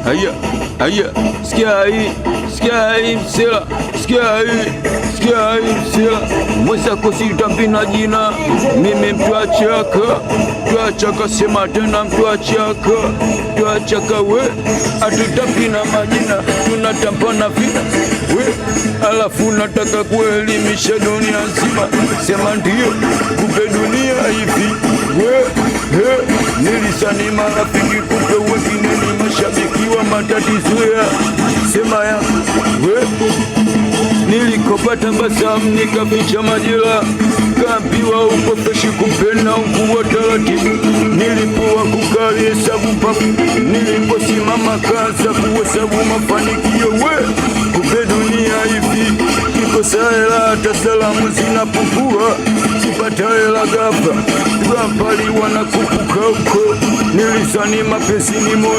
Aya, aya, sikia hii msela, sikia hii msela. Mwenzako sitambi na jina, mimi mtu achaka, sema tena mtu achaka we. Atutambi na majina, tunatamba na vina we. Alafu nataka kuelimisha dunia nzima, sema ndio, kupe dunia hivi we. Nilisani marafiki, kupe wengine ni mashabiki wa matatizo ya sema ya we. Nilikopata basamu nikaficha majira, kaambiwa uko freshi kupenda ukuwa taratibu. Nilipowa kukali hesabu papu, niliposimama kaza kuhesabu mafanikio we. Kupe dunia hivi, kikosa hela hata salamu zinapungua. Kipata hela ghafla, ghafla wanakupuka uko. Nilisani mapenzi ni moyo